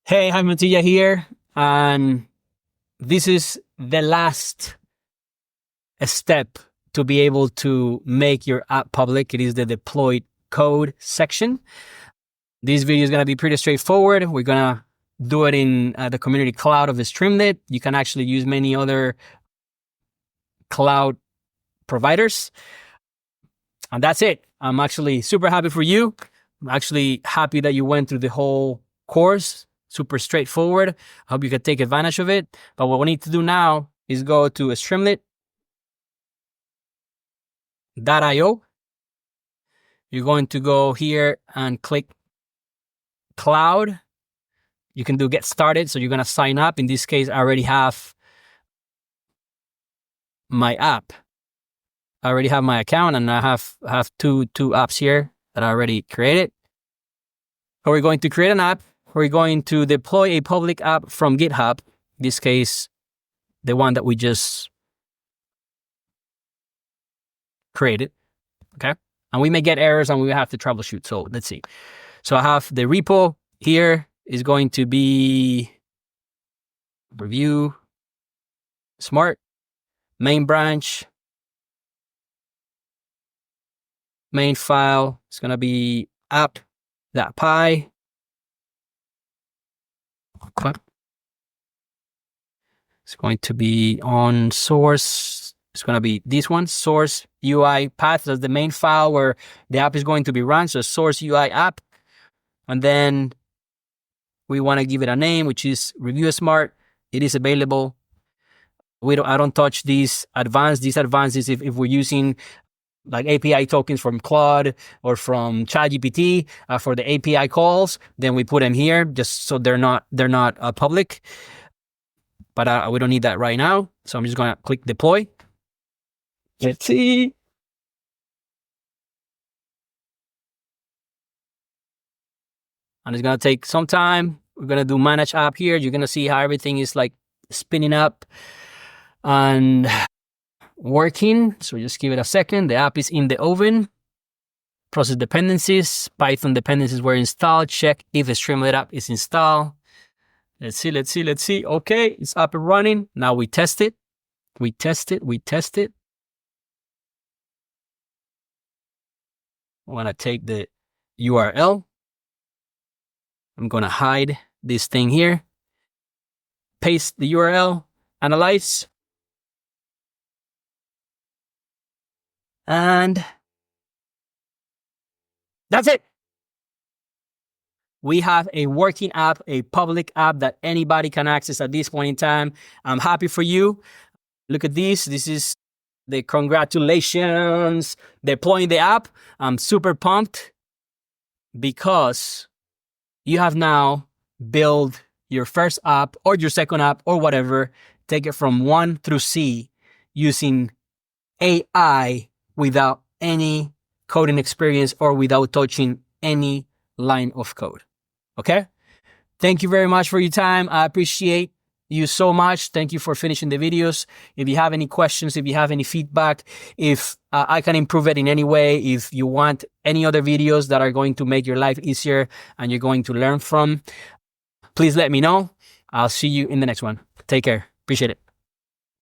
Hey, hi Matija here, and this is the last step to be able to make your app public. It is the deployed code section. This video is going to be pretty straightforward. We're going to do it in the community cloud of the Streamlit. You can actually use many other cloud providers. And that's it. I'm actually super happy for you. I'm actually happy that you went through the whole course. Super straightforward. I hope you can take advantage of it. But what we need to do now is go to streamlit.io. You're going to go here and click cloud. You can do get started. So you're going to sign up. In this case, I already have my app. I already have my account, and I have two apps here that I already created. So we're going to create an app. We're going to deploy a public app from GitHub. In this case, the one that we just created. Okay. And we may get errors and we have to troubleshoot. So let's see. So I have the repo here is going to be review smart main branch. Main file is going to be app.py. It's going to be on source. It's going to be this one, source UI path. That's the main file where the app is going to be run. So source UI app. And then we want to give it a name, which is Review Smart. It is available. I don't touch these advanced. These advanced is if we're using like API tokens from Claude or from ChatGPT for the API calls, then we put them here just so they're not public. But we don't need that right now. So I'm just going to click deploy. Let's see. And it's going to take some time. We're going to do manage app here. You're going to see how everything is like spinning up and working. So just give it a second. The app is in the oven. Process dependencies. Python dependencies were installed. Check if the Streamlit app is installed. Let's see. Okay, it's up and running. Now we test it. We test it. I'm going to take the URL. I'm going to hide this thing here. Paste the URL. Analyze. And that's it. We have a working app, a public app that anybody can access at this point in time. I'm happy for you. Look at this. This is the congratulations deploying the app. I'm super pumped because you have now built your first app or your second app or whatever. Take it from 1 through C using AI without any coding experience or without touching any line of code. Okay? Thank you very much for your time. I appreciate you so much. Thank you for finishing the videos. If you have any questions, if you have any feedback, if I can improve it in any way, if you want any other videos that are going to make your life easier and you're going to learn from, please let me know. I'll see you in the next one. Take care. Appreciate it.